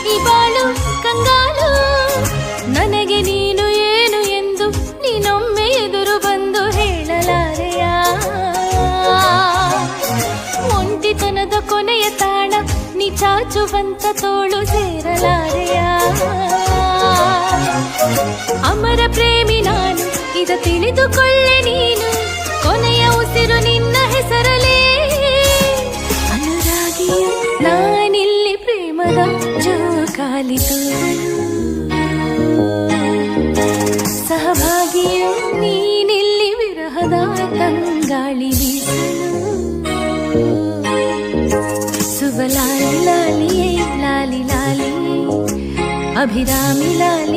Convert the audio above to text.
ಈ ಬಾಳು ಕಂಗಾಲು. ನನಗೆ ನೀನು ಏನು ಎಂದು ನೀನೊಮ್ಮೆ ಎದುರು ಬಂದು ಹೇಳಲಾರೆಯ. ಒಂಟಿತನದ ಕೊನೆಯ ತಾಣ ನೀ ಚಾಚುವಂತ ತೋಳು ಸೇರಲಾರೆಯ. ಅಮರ ಪ್ರೇಮಿ ನಾನು ಇದ ತಿಳಿದುಕೊಳ್ಳೆ ನೀನು. ಕೊನೆಯ ಉಸಿರು ನಿನ್ನ ಹೆಸರಲೇ. ಅನುರಾಗಿಯ ನಾನಿಲ್ಲಿ ಪ್ರೇಮದ ಜೋಕಾಲಿ ತೋರಲು. ಸಹಭಾಗಿಯು ನೀನಿಲ್ಲಿ ವಿರಹದ ತಂಗಾಳಿ ಬೀಸಲು. ಸುಬಲಾಲಿ ಲಾಲಿಯೇ ಲಾಲಿ ಲಾಲಿ ಅಭಿರಾಮಿ ಲಾಲಿ